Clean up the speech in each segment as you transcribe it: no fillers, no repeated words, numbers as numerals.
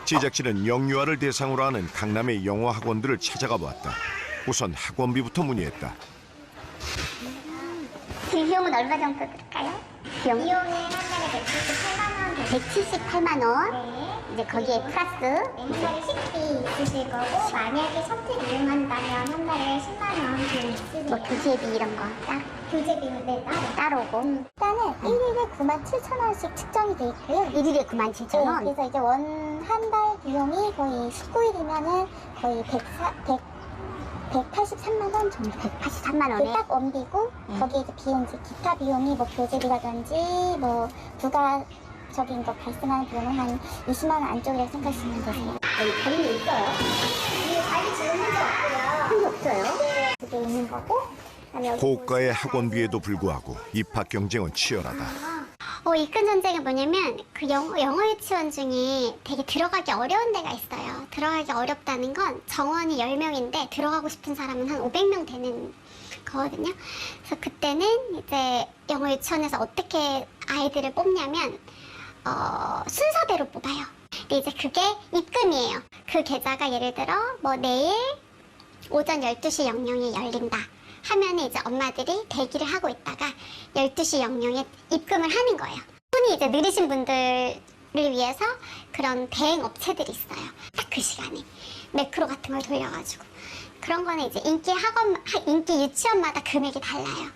제작진은 영유아를 대상으로 하는 강남의 영어 학원들을 찾아가 보았다. 우선 학원비부터 문의했다. 비용은 얼마 정도 들까요? 비용은 한 달에 178만 원. 네. 이제 거기에 플러스 한 식비 있으실 거고, 만약에 셔틀 이용한다면 한 달에 10만 원 비용 있으세요. 뭐 교재비 이런 거 교재비는 네, 따로고. 일단은 1일에 97,000원씩 측정이 돼 있고요. 1일에 97,000원. 네, 그래서 이제 한 달 비용이 거의 19일이면은 거의 183만 원 정도. 183만 원에 딱 원비고, 거기에 이제 비용, 이제 기타 비용이 뭐 교재비라든지 뭐 부가적인 거 발생하는 비용은 한 20만 원 안쪽이라고 생각하시면 되세요. 자리는 있어요? 자기 지금 현재 없고요. 한게 없어요. 네, 그게 있는 거고. 그다음에 여기 고가의 학원비에도 불구하고 입학 경쟁은 치열하다. 입금 전쟁이 뭐냐면 그 영어 유치원 중에 되게 들어가기 어려운 데가 있어요. 들어가기 어렵다는 건 정원이 10명인데 들어가고 싶은 사람은 한 500명 되는 거거든요. 그래서 그때는 이제 영어 유치원에서 어떻게 아이들을 뽑냐면 순서대로 뽑아요. 근데 이제 그게 입금이에요. 그 계좌가 예를 들어 뭐 내일 오전 12시 00에 열린다 하면 이제 엄마들이 대기를 하고 있다가 12시 00에 입금을 하는 거예요. 손이 이제 느리신 분들을 위해서 그런 대행 업체들이 있어요. 딱 그 시간에 매크로 같은 걸 돌려가지고. 그런 거는 이제 인기 유치원마다 금액이 달라요.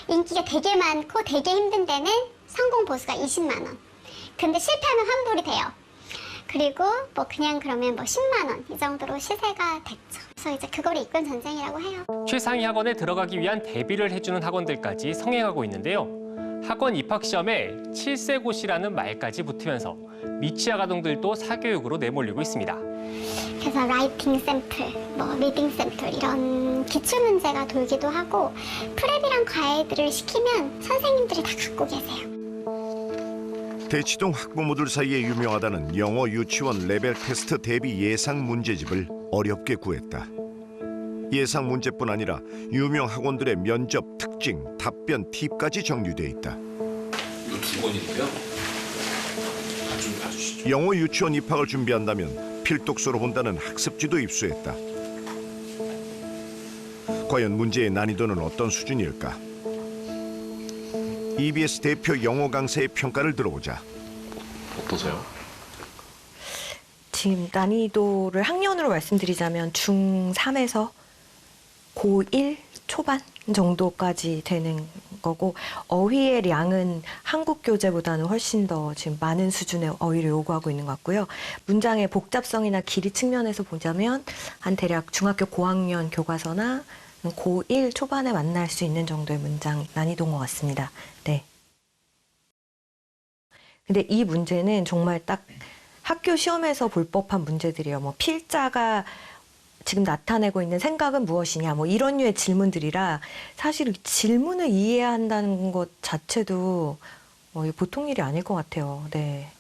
인기가 되게 많고 되게 힘든 데는 성공 보수가 20만 원. 근데 실패하면 환불이 돼요. 그리고 뭐 그냥 그러면 뭐 10만 원 이 정도로 시세가 됐죠. 그래서 이제 그거를 입금 전쟁이라고 해요. 최상위 학원에 들어가기 위한 대비를 해주는 학원들까지 성행하고 있는데요. 학원 입학 시험에 7세고시라는 말까지 붙으면서 미취학 아동들도 사교육으로 내몰리고 있습니다. 그래서 라이팅 샘플, 뭐 리딩 샘플 이런 기출 문제가 돌기도 하고 프랩이랑 과외들을 시키면 선생님들이 다 갖고 계세요. 대치동 학부모들 사이에 유명하다는 영어 유치원 레벨 테스트 대비 예상 문제집을 어렵게 구했다. 예상 문제뿐 아니라 유명 학원들의 면접 특징, 답변 팁까지 정리돼 있다. 이거 두 권인데요. 좀 봐주시죠. 영어 유치원 입학을 준비한다면 필독서로 본다는 학습지도 입수했다. 과연 문제의 난이도는 어떤 수준일까? EBS 대표 영어 강사의 평가를 들어보자. 어떠세요? 지금 난이도를 학년으로 말씀드리자면 중3에서 고1 초반 정도까지 되는 거고, 어휘의 양은 한국 교재보다는 훨씬 더 지금 많은 수준의 어휘를 요구하고 있는 것 같고요. 문장의 복잡성이나 길이 측면에서 보자면 한 대략 중학교 고학년 교과서나 고1 초반에 만날 수 있는 정도의 문장 난이도인 것 같습니다. 네. 근데 이 문제는 정말 딱 학교 시험에서 볼 법한 문제들이에요. 뭐 필자가 지금 나타내고 있는 생각은 무엇이냐, 뭐 이런 류의 질문들이라 사실 질문을 이해해야 한다는 것 자체도 보통 일이 아닐 것 같아요. 네.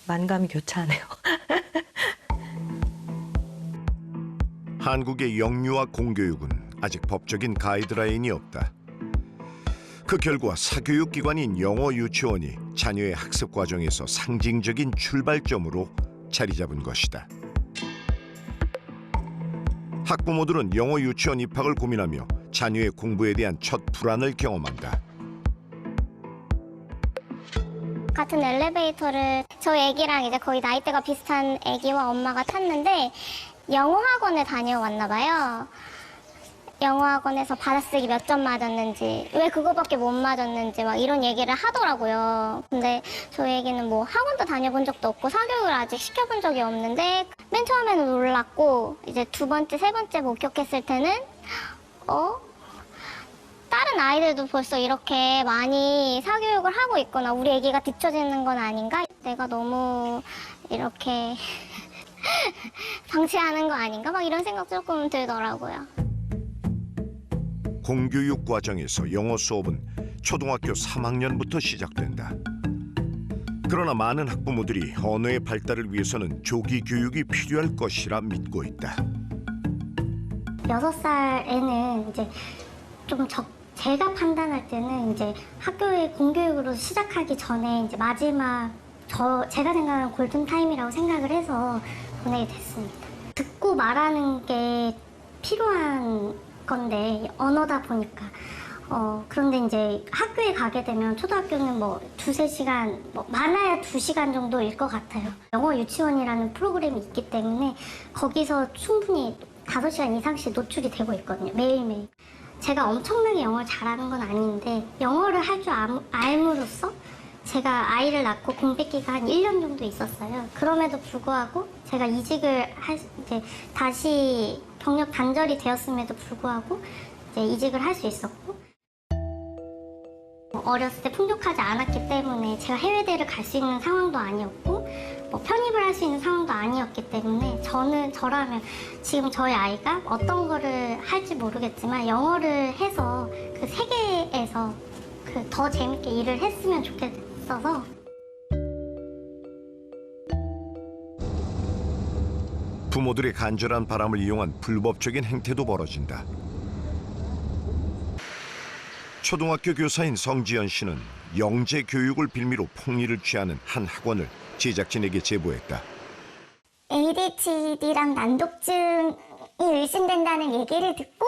만감이 교차하네요. 한국의 영유아 공교육은 아직 법적인 가이드라인이 없다. 그 결과 사교육 기관인 영어 유치원이 자녀의 학습 과정에서 상징적인 출발점으로 자리 잡은 것이다. 학부모들은 영어 유치원 입학을 고민하며 자녀의 공부에 대한 첫 불안을 경험한다. 같은 엘리베이터를 저 애기랑 이제 거의 나이대가 비슷한 애기와 엄마가 탔는데 영어 학원을 다녀왔나 봐요. 영어 학원에서 받아쓰기 몇 점 맞았는지, 왜 그거밖에 못 맞았는지 막 이런 얘기를 하더라고요. 근데 저희 애기는 뭐 학원도 다녀본 적도 없고 사교육을 아직 시켜본 적이 없는데 맨 처음에는 놀랐고, 이제 두 번째, 세 번째 목격했을 때는 다른 아이들도 벌써 이렇게 많이 사교육을 하고 있구나. 우리 애기가 뒤처지는 건 아닌가? 내가 너무 이렇게 방치하는 거 아닌가? 막 이런 생각 조금 들더라고요. 공교육 과정에서 영어 수업은 초등학교 3학년부터 시작된다. 그러나 많은 학부모들이 언어의 발달을 위해서는 조기 교육이 필요할 것이라 믿고 있다. 6살 애는 이제 좀 제가 판단할 때는 이제 학교의 공교육으로 시작하기 전에 이제 마지막 제가 생각하는 골든타임이라고 생각을 해서 보내게 됐습니다. 듣고 말하는 게 필요한 건데 언어다 보니까 그런데 이제 학교에 가게 되면 초등학교는 뭐 2-3시간 뭐 많아야 2시간 정도일 것 같아요. 영어 유치원이라는 프로그램이 있기 때문에 거기서 충분히 5시간 이상씩 노출이 되고 있거든요. 매일매일. 제가 엄청나게 영어를 잘하는 건 아닌데 영어를 할 줄 알므로써 제가 아이를 낳고 공백기가 한 1년 정도 있었어요. 그럼에도 불구하고 제가 이제 다시 경력 단절이 되었음에도 불구하고 이제 이직을 할 수 있었고 어렸을 때 풍족하지 않았기 때문에 제가 해외대를 갈 수 있는 상황도 아니었고 뭐 편입을 할 수 있는 상황도 아니었기 때문에 저라면 지금 저희 아이가 어떤 거를 할지 모르겠지만 영어를 해서 그 세계에서 더 재밌게 일을 했으면 좋겠어서. 부모들의 간절한 바람을 이용한 불법적인 행태도 벌어진다. 초등학교 교사인 성지연 씨는 영재 교육을 빌미로 폭리를 취하는 한 학원을 제작진에게 제보했다. ADHD랑 난독증이 의심된다는 얘기를 듣고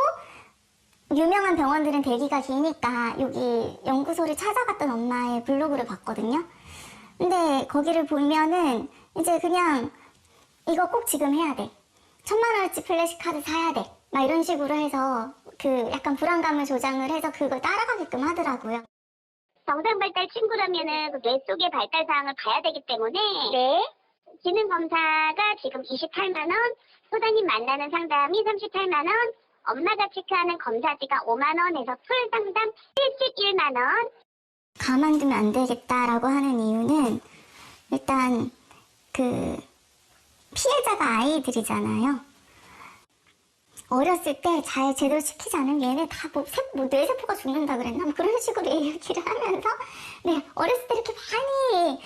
유명한 병원들은 대기가 기니까 여기 연구소를 찾아갔던 엄마의 블로그를 봤거든요. 근데 거기를 보면은 이제 그냥 이거 꼭 지금 해야 돼. 1000만 원어치 플래시카드 사야 돼. 막 이런 식으로 해서 약간 불안감을 조장을 해서 그걸 따라가게끔 하더라고요. 정상 발달 친구라면은 그 뇌 속의 발달 사항을 봐야 되기 때문에 기능 검사가 지금 28만 원, 소장님 만나는 상담이 38만 원, 엄마가 체크하는 검사지가 5만 원에서 풀 상담 71만 원. 가만두면 안 되겠다라고 하는 이유는 일단 피해자가 아이들이잖아요. 어렸을 때 잘 제대로 시키지 않으면 얘네 다 뇌세포가 죽는다 그랬나? 뭐 그런 식으로 얘기를 하면서 어렸을 때 이렇게 많이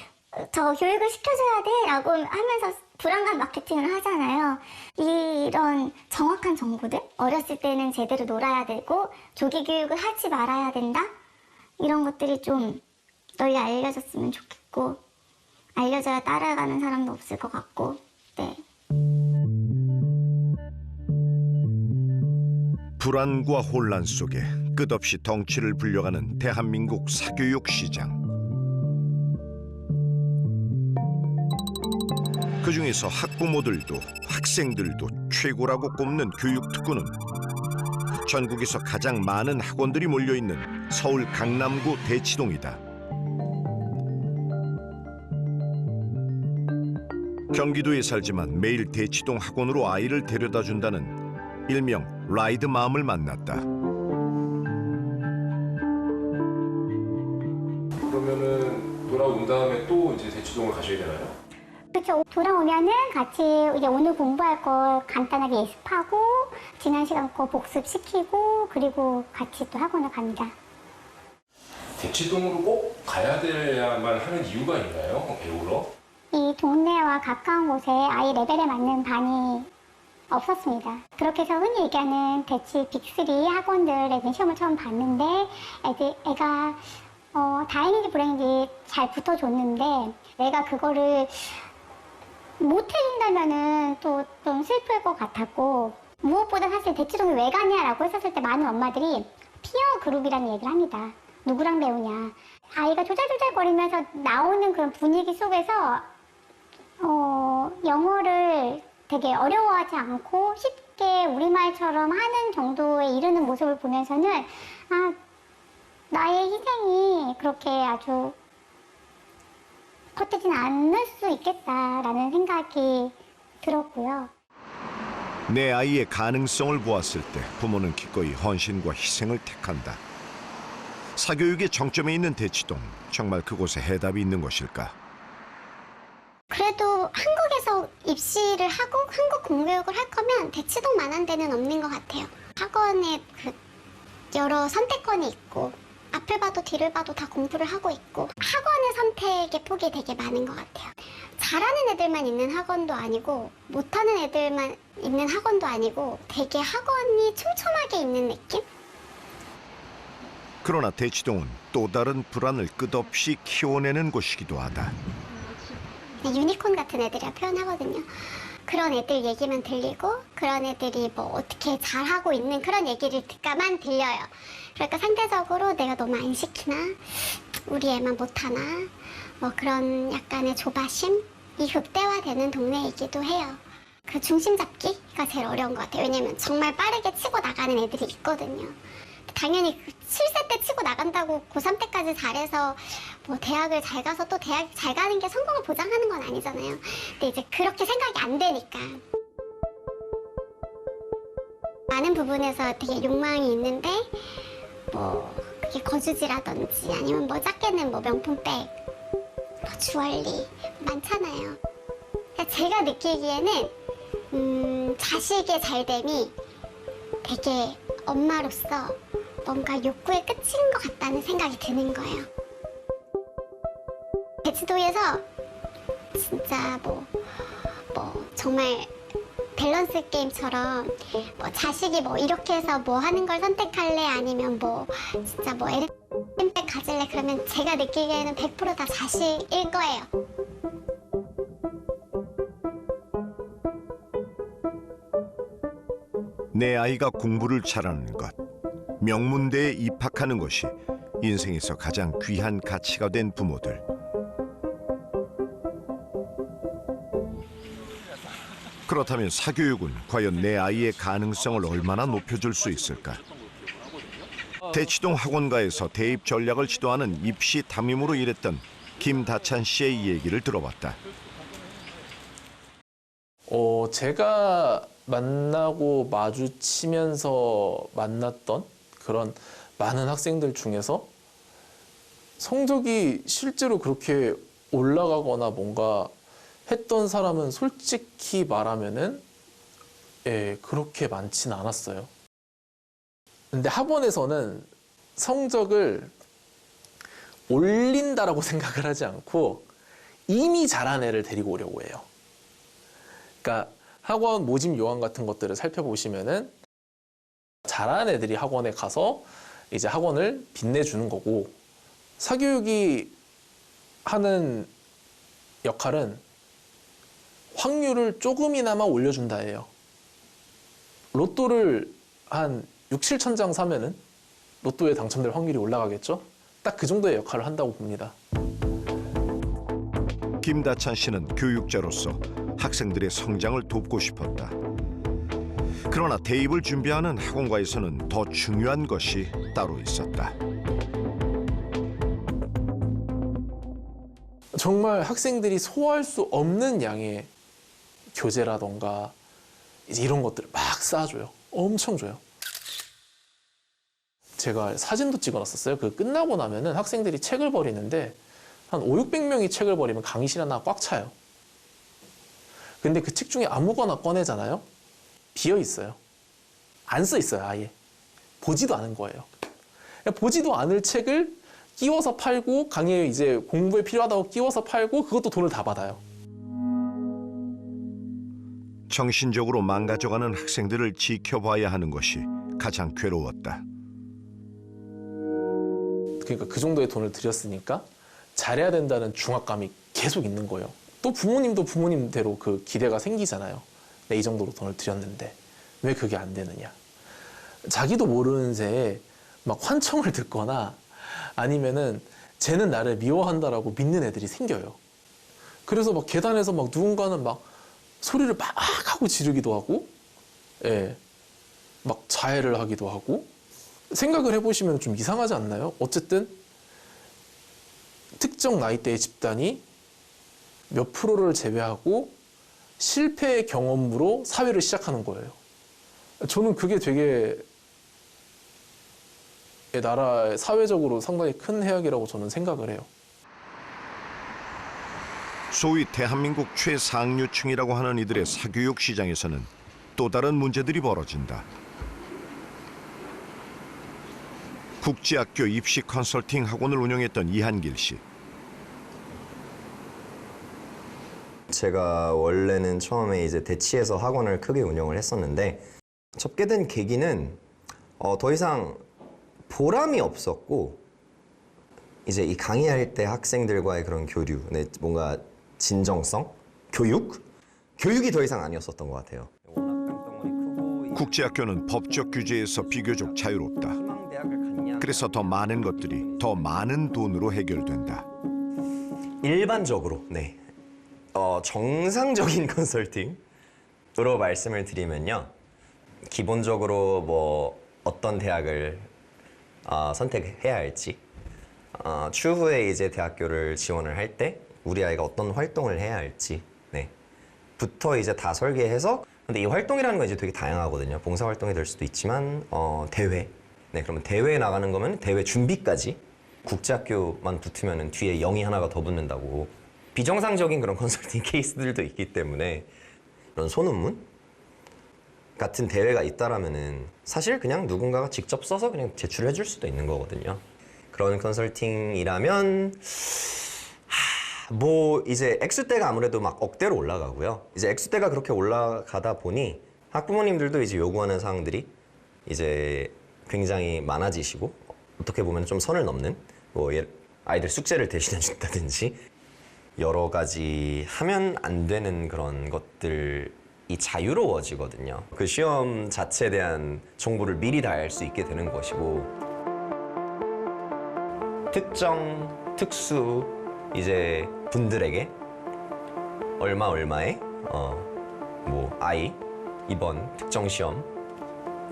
저 교육을 시켜줘야 돼 라고 하면서 불안감 마케팅을 하잖아요. 이런 정확한 정보들, 어렸을 때는 제대로 놀아야 되고 조기 교육을 하지 말아야 된다? 이런 것들이 좀 널리 알려졌으면 좋겠고 알려져야 따라가는 사람도 없을 것 같고 불안과 혼란 속에 끝없이 덩치를 불려가는 대한민국 사교육 시장. 그중에서 학부모들도 학생들도 최고라고 꼽는 교육특구는 전국에서 가장 많은 학원들이 몰려있는 서울 강남구 대치동이다. 경기도에 살지만 매일 대치동 학원으로 아이를 데려다준다는 일명 라이드맘을 만났다. 그러면은 돌아온 다음에 또 이제 대치동을 가셔야 되나요? 그렇죠. 돌아오면은 같이 이제 오늘 공부할 거 간단하게 예습하고 지난 시간 거 복습시키고 그리고 같이 또 학원을 갑니다. 대치동으로 꼭 가야 돼야만 하는 이유가 있나요? 배우러? 이 동네와 가까운 곳에 아이 레벨에 맞는 반이 없었습니다. 그렇게 해서 흔히 얘기하는 대치 빅3 학원들에 시험을 처음 봤는데 애가 다행인지 불행인지 잘 붙어줬는데 내가 그거를 못 해준다면은 또 좀 슬플 것 같았고 무엇보다 사실 대치동에 왜 가냐라고 했었을 때 많은 엄마들이 피어 그룹이라는 얘기를 합니다. 누구랑 배우냐. 아이가 조잘조잘거리면서 나오는 그런 분위기 속에서 영어를 되게 어려워하지 않고 쉽게 우리말처럼 하는 정도에 이르는 모습을 보면서는 나의 희생이 그렇게 아주 헛되진 않을 수 있겠다라는 생각이 들었고요. 내 아이의 가능성을 보았을 때 부모는 기꺼이 헌신과 희생을 택한다. 사교육의 정점에 있는 대치동, 정말 그곳에 해답이 있는 것일까? 그래도 한국에서 입시를 하고 한국 공교육을 할 거면 대치동만한 데는 없는 것 같아요. 학원에 여러 선택권이 있고 앞을 봐도 뒤를 봐도 다 공부를 하고 있고 학원의 선택의 폭이 되게 많은 것 같아요. 잘하는 애들만 있는 학원도 아니고 못하는 애들만 있는 학원도 아니고 되게 학원이 촘촘하게 있는 느낌? 그러나 대치동은 또 다른 불안을 끝없이 키워내는 곳이기도 하다. 그냥 유니콘 같은 애들이라 표현하거든요. 그런 애들 얘기만 들리고 그런 애들이 뭐 어떻게 잘하고 있는 그런 얘기를만 들려요. 그러니까 상대적으로 내가 너무 안 시키나? 우리 애만 못하나? 뭐 그런 약간의 조바심이 극대화되는 동네이기도 해요. 그 중심 잡기가 제일 어려운 것 같아요. 왜냐면 정말 빠르게 치고 나가는 애들이 있거든요. 당연히 7세 때 치고 나간다고 고3 때까지 잘해서 뭐 대학을 잘 가서 또 대학 잘 가는 게 성공을 보장하는 건 아니잖아요. 근데 이제 그렇게 생각이 안 되니까. 많은 부분에서 되게 욕망이 있는데 뭐 그게 거주지라든지 아니면 뭐 작게는 뭐 명품백, 뭐 주얼리 많잖아요. 그러니까 제가 느끼기에는 자식의 잘됨이 되게 엄마로서 뭔가 욕구의 끝인 것 같다는 생각이 드는 거예요. 제주도에서 진짜 뭐 정말 밸런스 게임처럼 뭐 자식이 뭐 이렇게 해서 뭐 하는 걸 선택할래 아니면 뭐 진짜 뭐 LM백 가질래 그러면 제가 느끼기에는 100% 다 자식일 거예요. 내 아이가 공부를 잘하는 것, 명문대에 입학하는 것이 인생에서 가장 귀한 가치가 된 부모들. 그렇다면 사교육은 과연 내 아이의 가능성을 얼마나 높여줄 수 있을까? 대치동 학원가에서 대입 전략을 지도하는 입시 담임으로 일했던 김다찬 씨의 얘기를 들어봤다. 제가 만나고 마주치면서 만났던 그런 많은 학생들 중에서 성적이 실제로 그렇게 올라가거나 뭔가 했던 사람은 솔직히 말하면은 그렇게 많지는 않았어요. 근데 학원에서는 성적을 올린다라고 생각을 하지 않고 이미 잘한 애를 데리고 오려고 해요. 그러니까 학원 모집 요강 같은 것들을 살펴보시면은 잘하는 애들이 학원에 가서 이제 학원을 빛내주는 거고, 사교육이 하는 역할은 확률을 조금이나마 올려준다예요. 로또를 한 6, 7천 장 사면은 로또에 당첨될 확률이 올라가겠죠? 딱 그 정도의 역할을 한다고 봅니다. 김다찬 씨는 교육자로서 학생들의 성장을 돕고 싶었다. 그러나 대입을 준비하는 학원가에서는 더 중요한 것이 따로 있었다. 정말 학생들이 소화할 수 없는 양의 교재라던가 이제 이런 것들을 막 쌓아줘요. 엄청 줘요. 제가 사진도 찍어놨었어요. 그 끝나고 나면은 학생들이 책을 버리는데 한 500~600명이 책을 버리면 강의실 하나 꽉 차요. 근데 그 책 중에 아무거나 꺼내잖아요. 비어 있어요. 안 써 있어요, 아예. 보지도 않은 거예요. 보지도 않을 책을 끼워서 팔고, 강의에 이제 공부에 필요하다고 끼워서 팔고, 그것도 돈을 다 받아요. 정신적으로 망가져가는 학생들을 지켜봐야 하는 것이 가장 괴로웠다. 그러니까 그 정도의 돈을 들였으니까 잘해야 된다는 중압감이 계속 있는 거예요. 또 부모님도 부모님대로 그 기대가 생기잖아요. 이 정도로 돈을 들였는데 왜 그게 안 되느냐. 자기도 모르는 새에 막 환청을 듣거나 아니면은 쟤는 나를 미워한다라고 믿는 애들이 생겨요. 그래서 막 계단에서 막 누군가는 막 소리를 막 하고 지르기도 하고, 막 자해를 하기도 하고. 생각을 해보시면 좀 이상하지 않나요? 어쨌든 특정 나이대의 집단이 몇 프로를 제외하고 실패의 경험으로 사회를 시작하는 거예요. 저는 그게 되게 나라 사회적으로 상당히 큰 해악이라고 저는 생각을 해요. 소위 대한민국 최상류층이라고 하는 이들의 사교육 시장에서는 또 다른 문제들이 벌어진다. 국제학교 입시 컨설팅 학원을 운영했던 이한길 씨. 제가 원래는 처음에 이제 대치에서 학원을 크게 운영을 했었는데, 접게 된 계기는 더 이상 보람이 없었고, 이제 이 강의할 때 학생들과의 그런 교류, 뭔가 진정성, 교육이 더 이상 아니었었던 것 같아요. 국제학교는 법적 규제에서 비교적 자유롭다. 그래서 더 많은 것들이 더 많은 돈으로 해결된다. 일반적으로 정상적인 컨설팅으로 말씀을 드리면요, 기본적으로 뭐 어떤 대학을 선택해야 할지, 추후에 이제 대학교를 지원을 할 때 우리 아이가 어떤 활동을 해야 할지 부터 이제 다 설계해서. 근데 이 활동이라는 건 이제 되게 다양하거든요. 봉사 활동이 될 수도 있지만 대회. 그러면 대회에 나가는 거면 대회 준비까지. 국제학교만 붙으면 뒤에 0이 하나가 더 붙는다고. 비정상적인 그런 컨설팅 케이스들도 있기 때문에 이런 소논문 같은 대회가 있다라면은 사실 그냥 누군가가 직접 써서 그냥 제출해 줄 수도 있는 거거든요. 그런 컨설팅이라면 뭐 이제 액수대가 아무래도 막 억대로 올라가고요. 이제 액수대가 그렇게 올라가다 보니 학부모님들도 이제 요구하는 사항들이 이제 굉장히 많아지시고, 어떻게 보면 좀 선을 넘는, 뭐 아이들 숙제를 대신해 준다든지 여러 가지 하면 안 되는 그런 것들이 자유로워지거든요. 그 시험 자체에 대한 정보를 미리 다 알 수 있게 되는 것이고, 특수 이제 분들에게 얼마에 뭐 아이 이번 특정 시험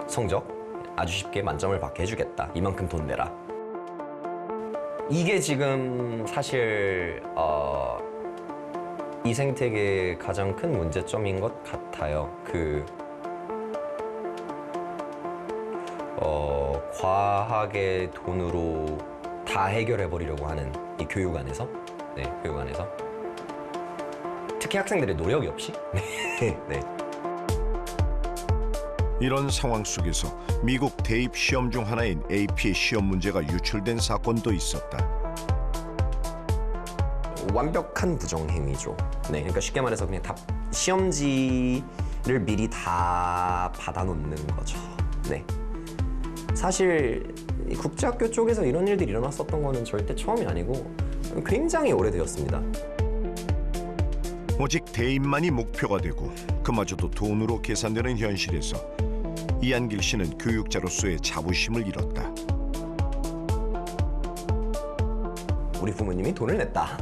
성적 아주 쉽게 만점을 받게 해주겠다, 이만큼 돈 내라. 이게 지금 사실 이 생태계의 가장 큰 문제점인 것 같아요. 과하게 돈으로 다 해결해 버리려고 하는 이 교육 안에서, 특히 학생들의 노력이 없이. 이런 상황 속에서 미국 대입 시험 중 하나인 AP 시험 문제가 유출된 사건도 있었다. 완벽한 부정행위죠. 그러니까 쉽게 말해서 그냥 다 시험지를 미리 다 받아놓는 거죠. 사실 국제학교 쪽에서 이런 일들이 일어났었던 거는 절대 처음이 아니고 굉장히 오래되었습니다. 오직 대입만이 목표가 되고 그마저도 돈으로 계산되는 현실에서 이한길 씨는 교육자로서의 자부심을 잃었다. 우리 부모님이 돈을 냈다.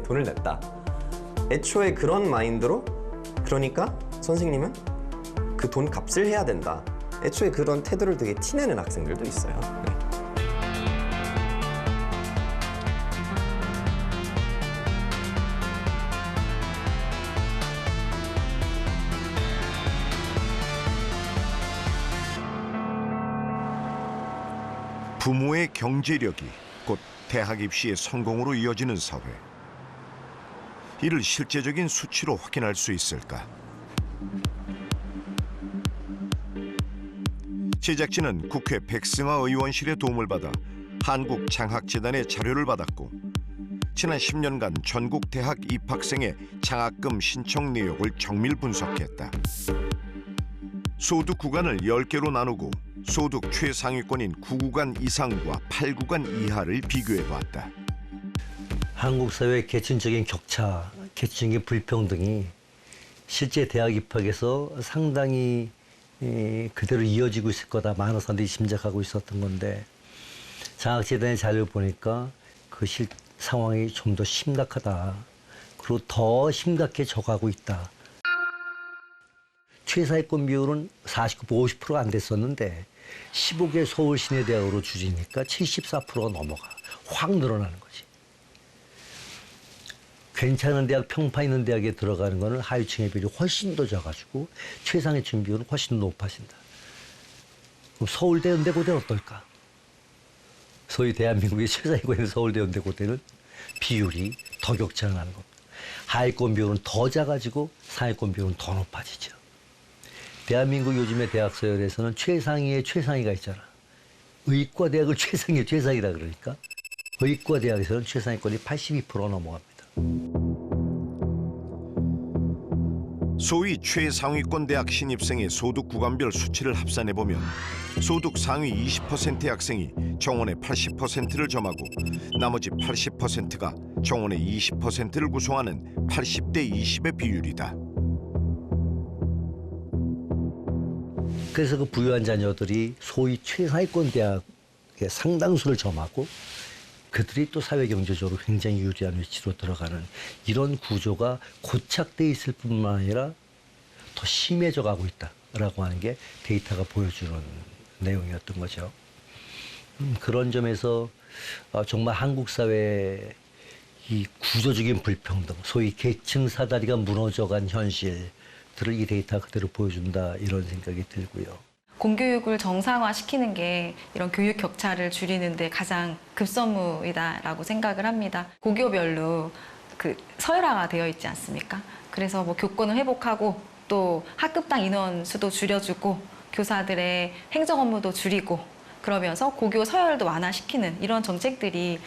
돈을 냈다. 애초에 그런 마인드로, 그러니까 선생님은 그 돈 값을 해야 된다. 애초에 그런 태도를 되게 티내는 학생들도 있어요. 부모의 경제력이 곧 대학 입시의 성공으로 이어지는 사회. 이를 실제적인 수치로 확인할 수 있을까? 제작진은 국회 백승하 의원실의 도움을 받아 한국장학재단의 자료를 받았고, 지난 10년간 전국 대학 입학생의 장학금 신청 내역을 정밀 분석했다. 소득 구간을 10개로 나누고 소득 최상위권인 9구간 이상과 8구간 이하를 비교해봤다. 한국 사회의 계층적인 격차, 계층적인 불평등이 실제 대학 입학에서 상당히 그대로 이어지고 있을 거다, 많은 사람들이 짐작하고 있었던 건데, 장학재단의 자료를 보니까 그 상황이 좀 더 심각하다, 그리고 더 심각해져가고 있다. 최상위권 비율은 50%가 안 됐었는데 15개 서울 시내대학으로 줄이니까 74%가 넘어가. 확 늘어나는 거지. 괜찮은 대학, 평판 있는 대학에 들어가는 거는 하위층의 비율이 훨씬 더 작아지고 최상위층 비율은 훨씬 더 높아진다. 그럼 서울대, 연대고대는 어떨까? 소위 대한민국의 최상위권에 있는 서울대, 연대고대는 비율이 더 격차가 나는 겁니다. 하위권 비율은 더 작아지고 상위권 비율은 더 높아지죠. 대한민국 요즘의 대학 서열에서는 최상위에 최상위가 있잖아. 의과대학을 최상이라 그러니까 의과대학에서는 최상위권이 82%가 넘어갑니다. 소위 최상위권 대학 신입생의 소득 구간별 수치를 합산해보면 소득 상위 20%의 학생이 정원의 80%를 점하고 나머지 80%가 정원의 20%를 구성하는 80대 20의 비율이다. 그래서 그 부유한 자녀들이 소위 최하위권 대학의 상당수를 점하고 그들이 또 사회경제적으로 굉장히 유리한 위치로 들어가는 이런 구조가 고착돼 있을 뿐만 아니라 더 심해져 가고 있다라고 하는 게 데이터가 보여주는 내용이었던 거죠. 그런 점에서 정말 한국 사회의 이 구조적인 불평등, 소위 계층 사다리가 무너져간 현실들을 이 데이터가 그대로 보여준다 이런 생각이 들고요. 공교육을 정상화시키는 게 이런 교육 격차를 줄이는 데 가장 급선무이다라고 생각을 합니다. 고교별로 그 서열화가 되어 있지 않습니까? 그래서 뭐 교권을 회복하고 또 학급당 인원 수도 줄여주고 교사들의 행정 업무도 줄이고 그러면서 고교 서열도 완화시키는 이런 정책들이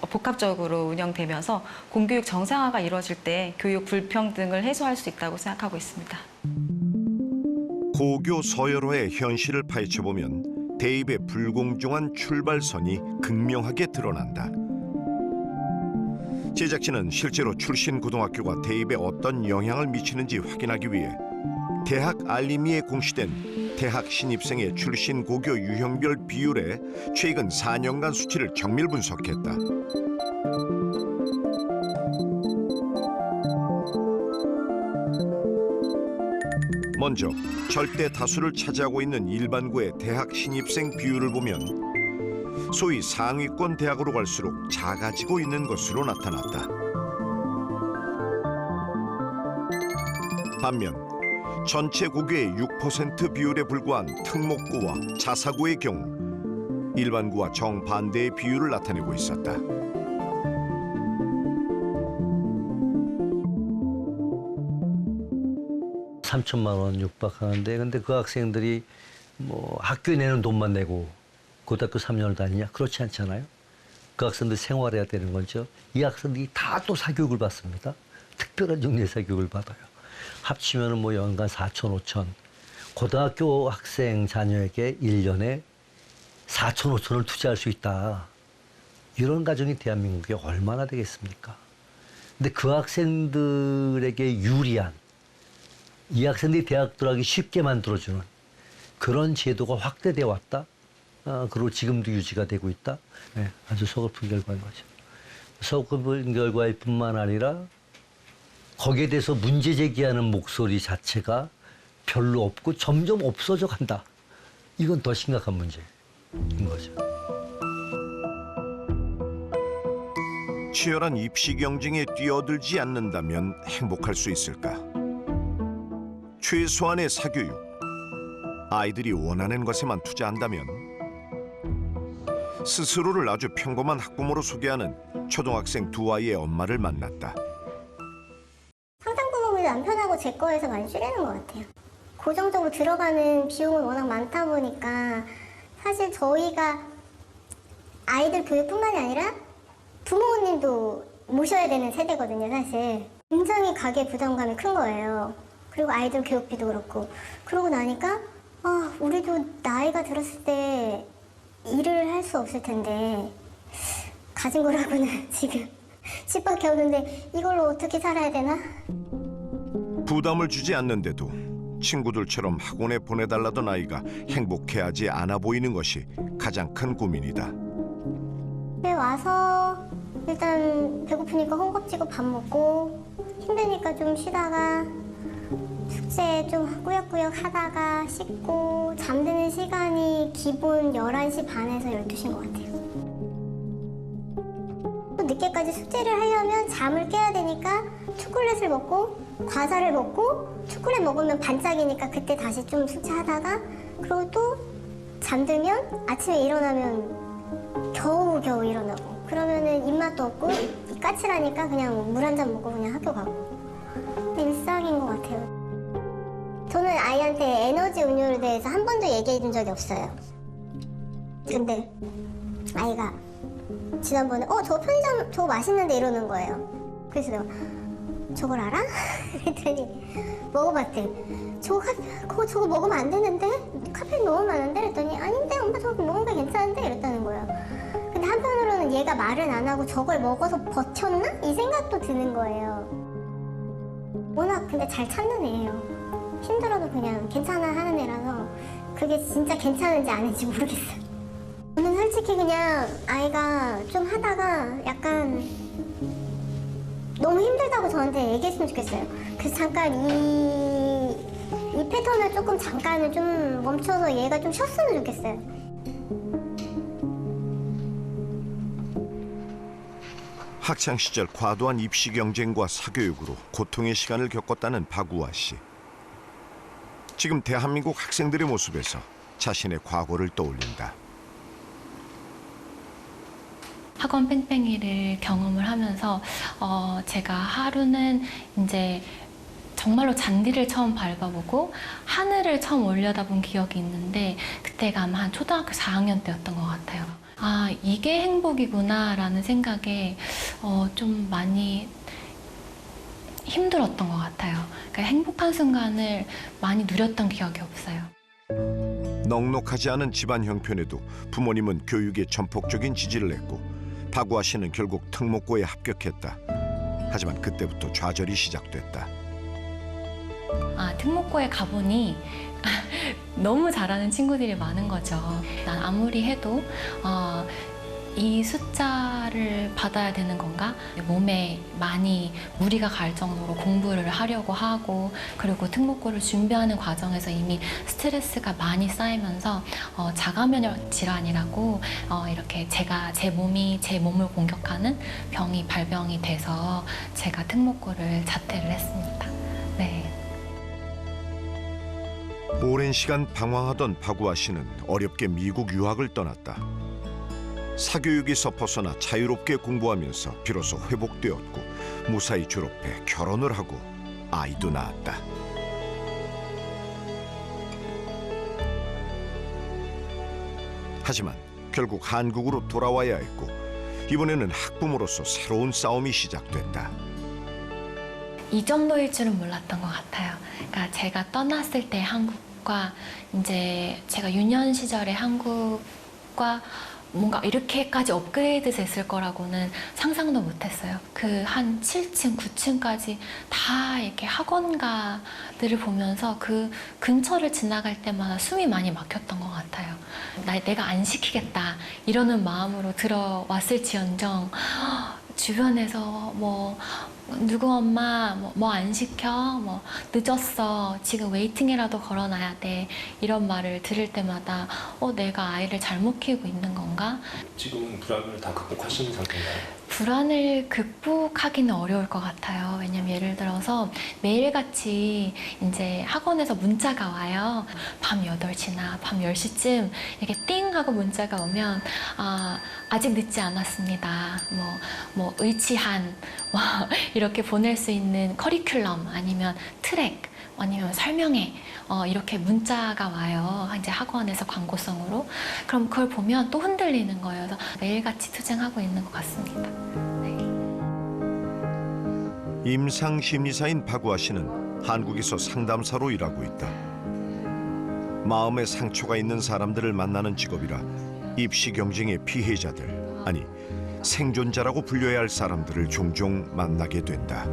복합적으로 운영되면서 공교육 정상화가 이루어질 때 교육 불평등을 해소할 수 있다고 생각하고 있습니다. 고교 서열화의 현실을 파헤쳐보면 대입의 불공정한 출발선이 극명하게 드러난다. 제작진은 실제로 출신 고등학교가 대입에 어떤 영향을 미치는지 확인하기 위해 대학 알림이에 공시된 대학 신입생의 출신 고교 유형별 비율의 최근 4년간 수치를 정밀 분석했다. 먼저 절대 다수를 차지하고 있는 일반고의 대학 신입생 비율을 보면 소위 상위권 대학으로 갈수록 작아지고 있는 것으로 나타났다. 반면 전체 고교의 6% 비율에 불과한 특목고와 자사고의 경우 일반고와 정반대의 비율을 나타내고 있었다. $3천만 육박하는데 근데 그 학생들이 뭐 학교에 내는 돈만 내고 고등학교 3년을 다니냐? 그렇지 않잖아요. 그 학생들 생활해야 되는 거죠. 이 학생들이 다 또 사교육을 받습니다. 특별한 종류의 사교육을 받아요. 합치면은 뭐 연간 4천, 5천. 고등학교 학생 자녀에게 1년에 4천, 5천을 투자할 수 있다. 이런 가정이 대한민국에 얼마나 되겠습니까? 근데 그 학생들에게 유리한 이 학생들이 대학 들어가기 쉽게 만들어주는 그런 제도가 확대되어 왔다. 그리고 지금도 유지가 되고 있다. 네, 아주 서글픈 결과인 거죠. 서글픈 결과일 뿐만 아니라 거기에 대해서 문제 제기하는 목소리 자체가 별로 없고 점점 없어져 간다. 이건 더 심각한 문제인 거죠. 치열한 입시 경쟁에 뛰어들지 않는다면 행복할 수 있을까? 최소한의 사교육, 아이들이 원하는 것에만 투자한다면 스스로를 아주 평범한 학부모로 소개하는 초등학생 두 아이의 엄마를 만났다. 상당부분을 남편하고 제 거에서 많이 줄이는 것 같아요. 고정적으로 들어가는 비용은 워낙 많다 보니까 사실 저희가 아이들 교육뿐만이 아니라 부모님도 모셔야 되는 세대거든요, 사실. 굉장히 가계 부담감이 큰 거예요. 그리고 아이들 교육비도 그렇고. 그러고 나니까 우리도 나이가 들었을 때 일을 할 수 없을 텐데 가진 거라고는 지금 10밖에 없는데 이걸로 어떻게 살아야 되나? 부담을 주지 않는데도 친구들처럼 학원에 보내달라던 아이가 행복해하지 않아 보이는 것이 가장 큰 고민이다. 집에 와서 일단 배고프니까 헝겊지고 밥 먹고 힘드니까 좀 쉬다가 숙제 좀 꾸역꾸역 하다가 씻고 잠드는 시간이 기본 11시 반에서 12시인 것 같아요. 또 늦게까지 숙제를 하려면 잠을 깨야 되니까 초콜릿을 먹고 과자를 먹고 초콜릿 먹으면 반짝이니까 그때 다시 좀 숙제하다가 그리고 또 잠들면 아침에 일어나면 겨우 일어나고 그러면은 입맛도 없고 까칠하니까 그냥 물 한 잔 먹고 그냥 학교 가고 일상인 것 같아요. 저는 아이한테 에너지 음료에 대해서 한 번도 얘기해 준 적이 없어요. 근데 아이가 지난번에 저 편의점 저거 맛있는데 이러는 거예요. 그래서 내가 저걸 알아? 그랬더니 먹어봤대. 저거 먹으면 안 되는데? 카페인 너무 많은데? 그랬더니 아닌데 엄마 저거 먹으니까 괜찮은데? 이랬다는 거예요. 근데 한편으로는 얘가 말은 안 하고 저걸 먹어서 버텼나? 이 생각도 드는 거예요. 워낙 근데 잘 참는 애예요. 힘들어도 그냥 괜찮아 하는 애라서 그게 진짜 괜찮은지 아닌지 모르겠어요. 저는 솔직히 그냥 아이가 좀 하다가 약간 너무 힘들다고 저한테 얘기했으면 좋겠어요. 그래서 잠깐 이 패턴을 조금 잠깐은 좀 멈춰서 얘가 좀 쉬었으면 좋겠어요. 학창 시절 과도한 입시 경쟁과 사교육으로 고통의 시간을 겪었다는 박우아 씨. 지금 대한민국 학생들의 모습에서 자신의 과거를 떠올린다. 학원 뺑뺑이를 경험을 하면서 제가 하루는 이제 정말로 잔디를 처음 밟아보고 하늘을 처음 올려다본 기억이 있는데 그때가 아마 한 초등학교 4학년 때였던 것 같아요. 아, 이게 행복이구나라는 생각에 좀 많이 힘들었던 것 같아요. 그러니까 행복한 순간을 많이 누렸던 기억이 없어요. 넉넉하지 않은 집안 형편에도 부모님은 교육에 전폭적인 지지를 했고 박우아 씨는 결국 특목고에 합격했다. 하지만 그때부터 좌절이 시작됐다. 특목고에 가보니 너무 잘하는 친구들이 많은 거죠. 난 아무리 해도 이 숫자를 받아야 되는 건가? 몸에 많이 무리가 갈 정도로 공부를 하려고 하고 그리고 특목고를 준비하는 과정에서 이미 스트레스가 많이 쌓이면서 자가면역 질환이라고 이렇게 제 몸이 제 몸을 공격하는 병이 발병이 돼서 제가 특목고를 자퇴를 했습니다. 네. 오랜 시간 방황하던 박우아 씨는 어렵게 미국 유학을 떠났다. 사교육에서 벗어나 자유롭게 공부하면서 비로소 회복되었고 무사히 졸업해 결혼을 하고 아이도 낳았다. 하지만 결국 한국으로 돌아와야 했고 이번에는 학부모로서 새로운 싸움이 시작됐다. 이 정도일 줄은 몰랐던 것 같아요. 그러니까 제가 떠났을 때 한국과 이제 제가 유년 시절의 한국과 뭔가 이렇게까지 업그레이드 됐을 거라고는 상상도 못했어요. 그 한 7층, 9층까지 다 이렇게 학원가들을 보면서 그 근처를 지나갈 때마다 숨이 많이 막혔던 것 같아요. 내가 안 시키겠다 이러는 마음으로 들어왔을지언정 주변에서 뭐 누구 엄마 뭐 안 시켜? 뭐 늦었어. 지금 웨이팅이라도 걸어놔야 돼. 이런 말을 들을 때마다 내가 아이를 잘못 키우고 있는 건가? 지금은 불안을 다 극복하시는 상태인가요? 불안을 극복하기는 어려울 것 같아요. 왜냐면 예를 들어서 매일같이 이제 학원에서 문자가 와요. 밤 8시나 밤 10시쯤 이렇게 띵 하고 문자가 오면 아직 늦지 않았습니다. 뭐 의치한 이렇게 보낼 수 있는 커리큘럼 아니면 트랙 아니면 설명회 이렇게 문자가 와요. 이제 학원에서 광고성으로. 그럼 그걸 보면 또 흔들리는 거예요. 그래서 매일같이 투쟁하고 있는 것 같습니다. 네. 임상심리사인 박우아 씨는 한국에서 상담사로 일하고 있다. 마음에 상처가 있는 사람들을 만나는 직업이라 입시 경쟁의 피해자들, 아니 생존자라고 불려야 할 사람들을 종종 만나게 된다.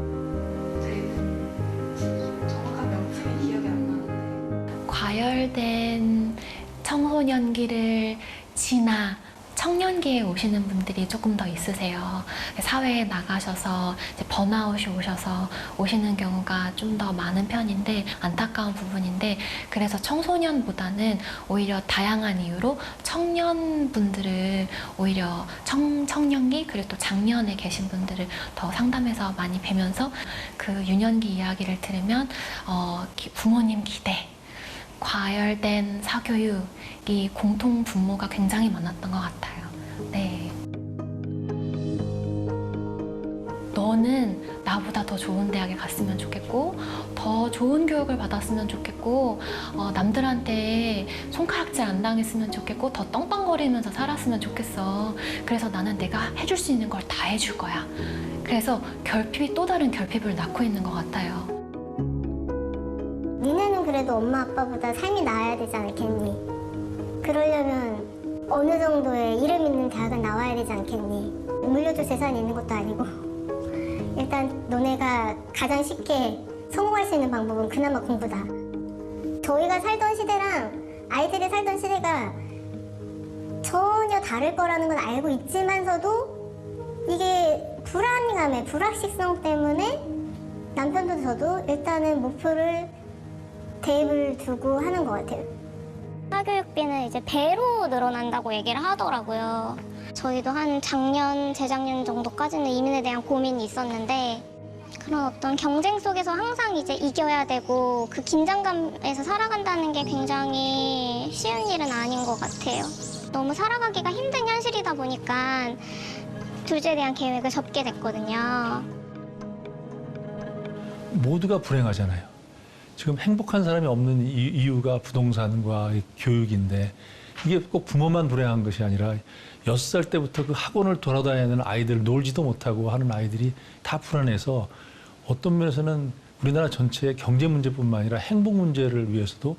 과열된 청소년기를 지나 청년기에 오시는 분들이 조금 더 있으세요. 사회에 나가셔서 이제 번아웃이 오셔서 오시는 경우가 좀 더 많은 편인데 안타까운 부분인데 그래서 청소년보다는 오히려 다양한 이유로 청년분들을 오히려 청년기 그리고 또 장년에 계신 분들을 더 상담해서 많이 뵈면서 그 유년기 이야기를 들으면 부모님 기대 과열된 사교육이 공통 분모가 굉장히 많았던 것 같아요. 네. 너는 나보다 더 좋은 대학에 갔으면 좋겠고 더 좋은 교육을 받았으면 좋겠고 남들한테 손가락질 안 당했으면 좋겠고 더 떵떵거리면서 살았으면 좋겠어. 그래서 나는 내가 해줄 수 있는 걸 다 해줄 거야. 그래서 결핍이 또 다른 결핍을 낳고 있는 것 같아요. 니네는 그래도 엄마 아빠보다 삶이 나아야 되지 않겠니? 그러려면 어느 정도의 이름 있는 대학은 나와야 되지 않겠니? 물려줄 재산이 있는 것도 아니고 일단 너네가 가장 쉽게 성공할 수 있는 방법은 그나마 공부다. 저희가 살던 시대랑 아이들이 살던 시대가 전혀 다를 거라는 건 알고 있지만서도 이게 불안감에 불확실성 때문에 남편도 저도 일단은 목표를 대입을 두고 하는 것 같아요. 사교육비는 이제 배로 늘어난다고 얘기를 하더라고요. 저희도 한 작년, 재작년 정도까지는 이민에 대한 고민이 있었는데 그런 어떤 경쟁 속에서 항상 이제 이겨야 되고 그 긴장감에서 살아간다는 게 굉장히 쉬운 일은 아닌 것 같아요. 너무 살아가기가 힘든 현실이다 보니까 둘째에 대한 계획을 접게 됐거든요. 모두가 불행하잖아요. 지금 행복한 사람이 없는 이유가 부동산과 교육인데 이게 꼭 부모만 불행한 것이 아니라 6살 때부터 그 학원을 돌아다니는 아이들, 놀지도 못하고 하는 아이들이 다 불안해서 어떤 면에서는 우리나라 전체의 경제 문제뿐만 아니라 행복 문제를 위해서도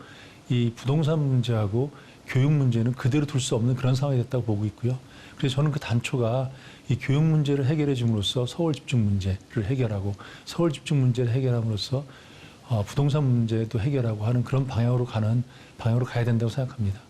이 부동산 문제하고 교육 문제는 그대로 둘 수 없는 그런 상황이 됐다고 보고 있고요. 그래서 저는 그 단초가 이 교육 문제를 해결해 줌으로써 서울 집중 문제를 해결하고 서울 집중 문제를 해결함으로써 부동산 문제도 해결하고 하는 그런 방향으로 가야 된다고 생각합니다.